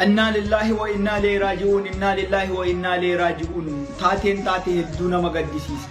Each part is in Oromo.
inna lillahi wa inna ilayhi raji'un inna lillahi wa inna ilayhi raji'un taateen taatee hedduu nama gaddisiisa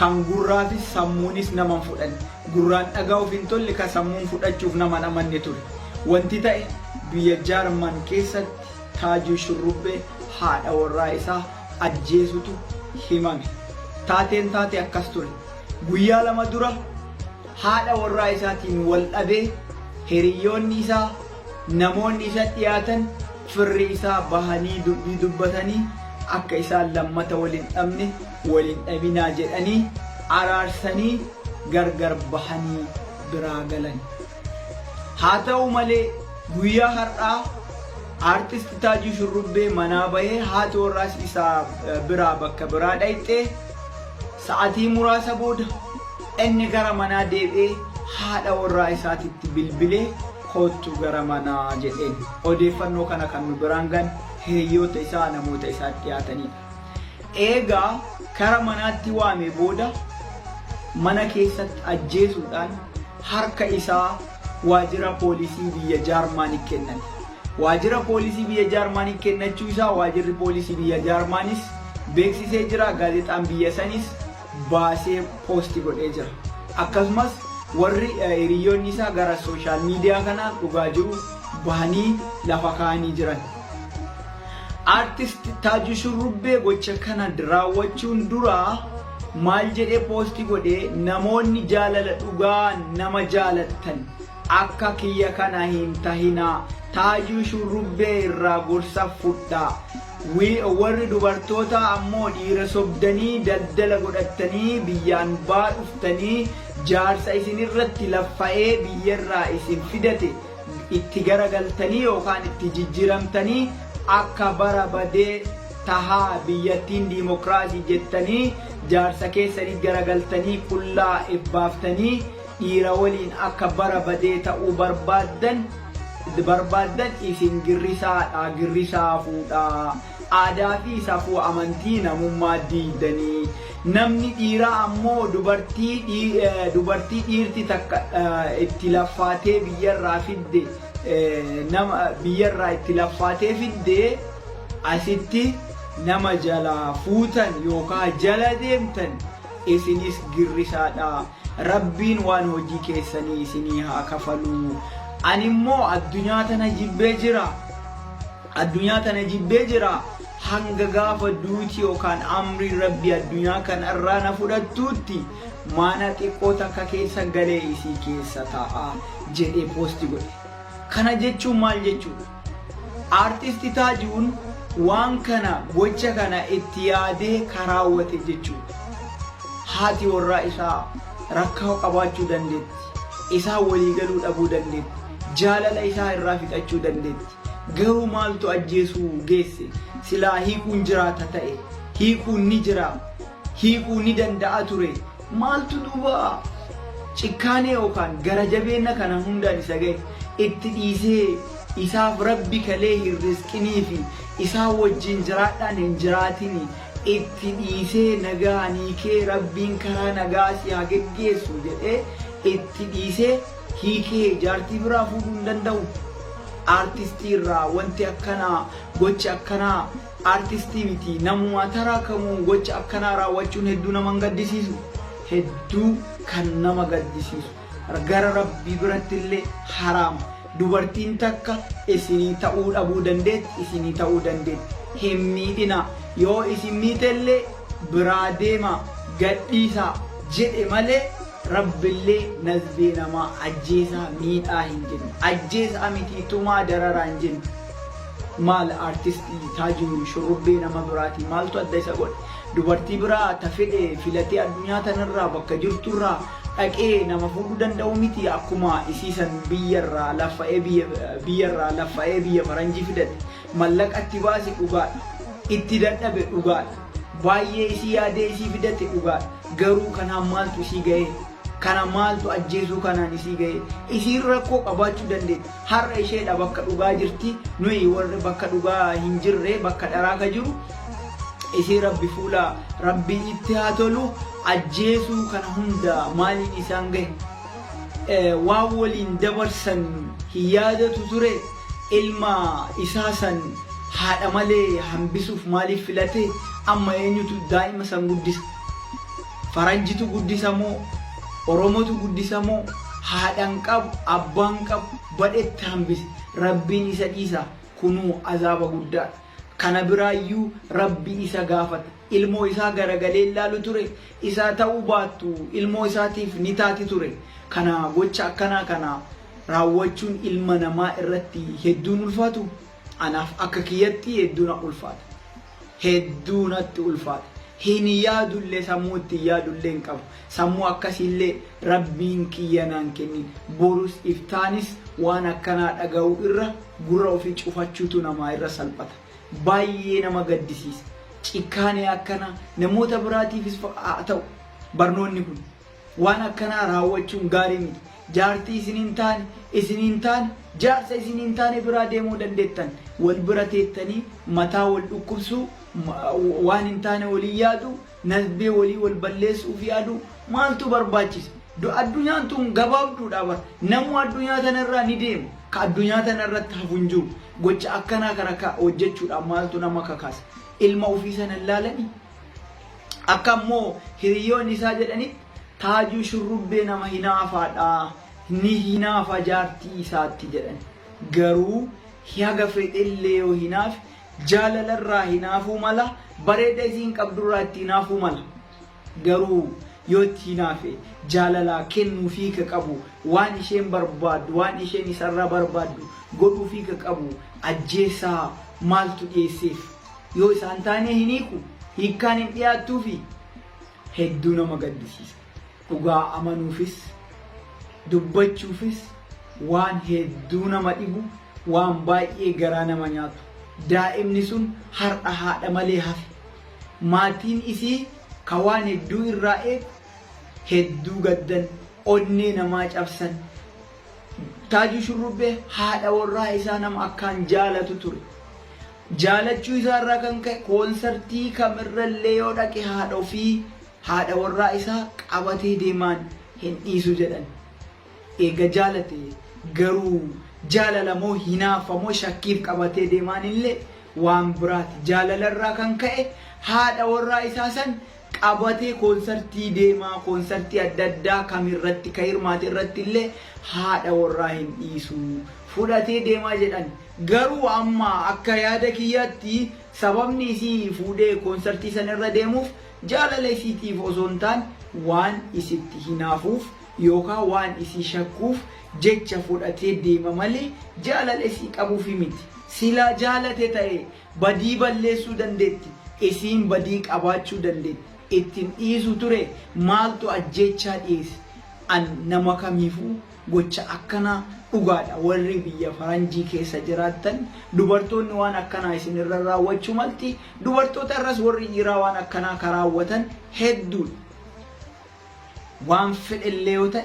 kan gurraafis sammuunis nama fudhan gurraan dhagaa'uuf hin tolle ka sammuun fudhachuuf nama amanne ture wanti ta'e biyya Jaarman keessatti Taajuu Shurrubbee haadha warraa isaa ajjeesutu himame taateen taatee akkas ture guyyaa lama dura haadha warraa isaatiin wal dhabee hiriyoonni isaa namoonni isa dhiyaatan firri isaa bahanii dubbatanii akka isaan lammata waliin dhabne waliin dhabinaa jedhanii araarsanii gargar bahanii biraa galan haa ta'u malee guyyaa har'aa artist Taajuu Shurrubbee manaa bahee haati warraas isaa biraa bakka biraa dhayxee sa'aatii muraasa booda inni gara manaa deebi'ee haadha warraa isaatitti bilbilee kootu gara manaa jedheen odeeffannoo kana kan nu biraan gan hiriyoota isaa namoota isaa dhiyaatanidha eegaa kara manaatti waame booda mana keessatti ajjeesuudhaan harka isaa waajjira poolisii biyya Jaarmanii kennan waajjira poolisii biyya Jaarmanii kennachuu isaa waajjirri poolisii biyya Jaarmanis beeksisee jira gaazexaan biyya sanis baasee poosti godhee jira akkasumas warri hiriyoonni isaa gara sooshaal miidiyaa kanaan dhugaa jiru bahanii lafa kaa'anii jiran artist Taajuu Shurrubbee gocha kana raawwachuun dura maal jedhee poosti godhee namoonni jaalala dhugaa nama jaalattan akka kiyya kana hin tahinaa Taajuu Shurrubbee irraa gorsa fudhaa warri dubartoota ammoo dhiira sobdanii daldala godhatanii biyyaan baa dhuftanii jaarsa isin irratti laffa'ee biyyarraa isin fidate itti garagaltanii yookaan itti jijjiiramtanii akka bara badee tahaa biyyattiin diimokiraasii jettanii jaarsa keessanii garagaltanii qullaa ebbaaftanii dhiira waliin akka bara badee ta'uu barbaadan isin girrisaa fuudhaa aadaa fi safuu amantii namummaa diidanii namni dhiiraa ammoo dubartii dhiirti takka itti laffaatee biyyarraa fidde biyyarraa itti laffaatee fidde asitti nama jala fuutan yookaan jala deemtan isinis girrisaadha rabbiin waan hojii keessanii isinii haa kafalu ani immoo addunyaa tana jibbee jira hanga gaafa duuti yookaan amri rabbi addunyaa kana irraa na fudhattuutti mana xiqqoo takka keessa galee isii keessa taa'a jedhee poosti godhe kana jechuun maal jechuudha artisti Taajuun waan kana gocha kana itti yaadee karaawwate jechuudha haati warraa isaa rakkoo qabaachuu dandeetti isaa walii galuu dhabuu dandeetti jaalala isaa irraa fixachuu dandeetti garuu maaltu ajjeesuu geesse silaa hiikuun jiraata ta'e hiikuun ni jira hiikuun ni danda'a ture maaltu duuba cikkaanee yookaan gara jabeenya kana hundaan isa gahe itti dhiisee isaaf rabbi kalee hin rizqinii fi isaa wajjin jiraadhaan hin jiraatini itti dhiisee nagaa hiikee rabbiin karaa nagaa si haa geggeessu jedhee itti dhiisee hiikee jaartii biraa fuudhuu hin danda'u artistii irraa wanti akkanaa gocha akkanaa artistii miti namuma taraa kamuu gocha akkanaa raawwachuun hedduu nama gaddisiisu hedduu kan nama gaddisiisu gara rabbii biratti illee haraama dubartiin takka isinii ta'uu dhabuu dandeetti isinii ta'uu dandeetti hin miidhina yoo isin miitellee biraa deema gadhiisaa jedhe malee rabbillee nazbee namaa ajjeesaa miidhaa hin jennu ajjeesaa miti tumaa dararaa hin jennu maal artistii Taajuu Shurrubbee nama biraati maaltu adda isa godhe dubartii biraa ta fedhe filatee addunyaa tanarraa bakka jirturraa dhaqee nama fuudhuu danda'u miti akkuma isiisan biyyarraa laffa'ee biyya faranjii fidate mallaqatti baase dhugaadha itti dadhabe dhugaadha baay'ee isii yaadee isii fidate dhugaadha garuu kanaan maaltu isii ga'ee kana maaltu ajjeesuu kanaan isii ga'e isiin rakkoo qabaachuu dandeetti har'a isheedha bakka dhugaa jirti nuyi warri bakka dhugaa hin jirre bakka dharaa ka jiru isii rabbi fuula rabbii itti haa tolu ajjeesuu kana hunda maaliin isaan ga'e waan waliin dabarsan hin yaadatu ture ilma isaa san haadha malee hambisuuf maaliif filate? Amma eenyutu daa'ima san guddisa? Faranjitu guddisa moo Oromotu guddisa moo? Haadhan qabu abbaan qabu badhetti hambise. Rabbiin isa dhiisa. Kunuu azaaba guddaa. Kana biraayyuu rabbi isa gaafata. Ilmoo isaa garagalee ilaalu ture. Isaa ta'uu baattu ilmoo isaatiif ni taati ture. Kana gocha akkanaa kana raawwachuun ilma namaa irratti hedduun ulfaatu. Anaaf akka kiyyatti hedduun ulfaata. Hedduunatti ulfaata. Hin yaadullee sammuutti yaadullee hin qabu. Sammuu akkasiillee rabbiin kiyya naan kennin. Borus iftaanis waan akkanaa dhaga'u irra gurra ofii cufachuutu namaa irra salphata. Baay'ee nama gaddisiisa. Cikkaanee akkana namoota biraatiifis haa ta'u barnoonni kun waan akkanaa raawwachuun gaarii miti. Jaartii isiniin taane jaarsa isiniin taane biraa deemuu dandeettan. Wal bira teettanii mataa wal dhukkubsuu waan hin taane walii yaadu nasbee walii wal balleessuuf yaadu maaltu barbaachisa? Addunyaan tun gabaabduudha bara. Namuu addunyaa tanarraa ni deema. Ka addunyaa tanarratti hafu hin jiru. Gocha akkanaa kana hojjechuudhaan maaltu nama kakaasa? Ilma ofii sana ilaalanii akka immoo hiriyoonni isaa jedhanitti taajuu shurrubbee nama hinaafaadha. Ni hinaafa jaartii isaatti jedhan. Garuu haga fedhellee yoo hinaaf jaalalarraa hinaafuu mala, bareeda isiin qabdurraa itti hinaafuu mala. Garuu yoo itti hinaafe jaalalaa kennuufii ka qabu, waan isheen barbaaddu, waan isheen isarraa barbaaddu godhuufii ka qabu ajjeesaa maaltu dhiyeesseef? Yoo isaan taane hiniiku hiikkaan hin dhiyaattuufi hedduu nama gaddisiisa. Dhugaa amanuufis dubbachuufis waan hedduu nama dhibu, waan baay'ee garaa nama nyaatu. Daa'imni sun har'a haadha malee hafe. Maatiin isii ka waan hedduu irraa eegu hedduu gaddan, onnee namaa cabsan. Taajuu Shurrubbee haadha warraa isaa nama akkaan jaalatu ture. Jaalachuu isaarraa kan ka'e koonsartii kamirrallee yoo dhaqe haadha ofii haadha warraa isaa qabatee deemaan hin dhiisu jedhan. Eega jaalate garuu jaalala moo hinaafa moo shakkiif qabatee deemaan illee waan biraati. Jaalalarraa kan ka'e haadha warraa isaa san qabatee koonsartii deemaa, koonsartii adda addaa kamirratti ka hirmaate irratti illee haadha warraa hin dhiisu fudhatee deemaa jedhan. Garuu amma akka yaada kiyyaatti sababni isii fuudhee koonsartii sanarra deemuuf jaalala isiitiif osoo hin taane waan isitti hinaafuuf yookaan waan isii shakkuuf jecha fudhatee deema malee jaalala isii qabuuf miti. Silaa jaalate ta'e badii balleessuu dandeetti, isiin badii qabaachuu dandeetti. Ittiin dhiisu ture maaltu ajjechaa dhiyeesse? An nama kamiifuu gocha akkanaa dhugaadha. Warri biyya faranjii keessa jiraattan dubartoonni waan akkanaa isinirra raawwachuu malti. Dubartoota irras warri dhiiraa waan akkanaa karaawwatan hedduudha. Waan fedhellee yoo ta'e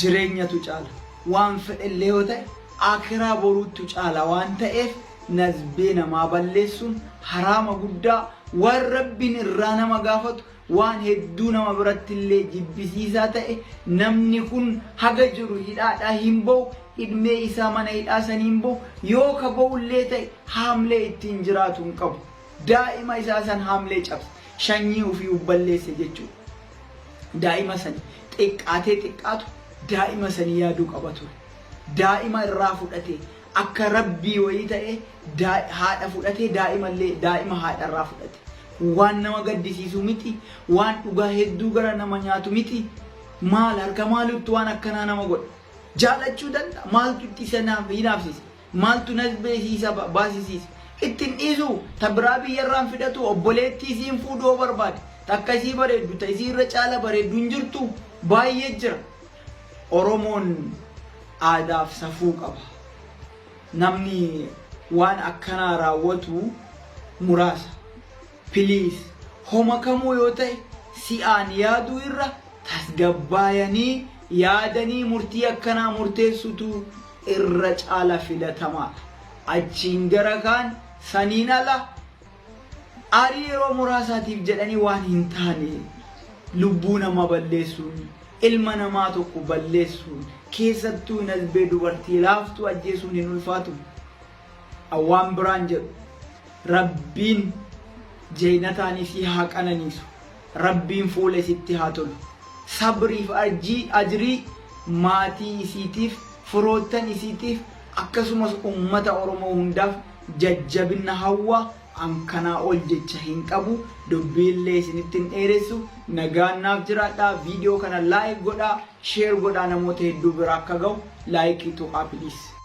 jireenyatu caala. Waan fedhellee yoo ta'e akiraa boruutu caala waan ta'eef nazbee namaa balleessuun haraama guddaa waan rabbiin irraa nama gaafatu waan hedduu nama biratti illee jibbisiisaa ta'e. Namni kun haga jiru hidhaadhaa hin ba'u, ilmee isaa mana hidhaa sanii hin ba'u. Yoo ka ba'ullee ta'e haamlee ittiin jiraatu hin qabu. Daa'ima isaa san haamlee cabse, shanyii ofii balleesse jechuudha. Daa'ima sani xiqqaatee xiqqaatu daa'ima sanii yaaduu qaba ture. Daa'ima irraa fudhatee akka rabbii wayii ta'e haadha fudhatee daa'ima haadha irraa fudhate. Waan nama gaddisiisu miti, waan dhugaa hedduu gara nama nyaatu miti. Maal harka maalitti waan akkanaa nama godha? Jaalachuu danda'a. Maaltu itti sanaaf hinaafsise? Maaltu nasbeesiisa baasisiisa? Ittiin dhiisu tabbiraa biyyarraan fidhatu obboleettii isiin fuudhuu barbaade. Takka isii bareeddu ta'e isii irra caala bareeddu hin jirtu. Baay'ee jira. Oromoon aadaaf safuu qaba. Namni waan akkanaa raawwatu muraasa. Please homa kamuu yoo ta'e si'aan yaaduu irra tasgabbaayanii yaadanii murtii akkanaa murteessutu irra caala filatamaadha. Achiin gara kaan saniin ala aarii yeroo muraasaatiif jedhanii waan hin taane lubbuu nama balleessuun, ilma namaa tokko balleessuun, keessattuu nasbee dubartii laaftuu ajjeesuun hin ulfaatu. awwaan biraan jedhu Rabbiin jeenataanii si haa qananiisu. Rabbiin fuula isitti haa tolu. Sabriif ajrii maatii isiitiif, firoottan isiitiif akkasumas ummata Oromoo hundaaf jajjabina hawwa. An kanaa ol jecha hin qabu. Dubbiillee isinittiin dheeressu. Nagaan naaf jiraadhaa. Viidiyoo kana laayik godhaa, sheer godhaa namoota hedduu bira akka ga'u. Laayikiitu please.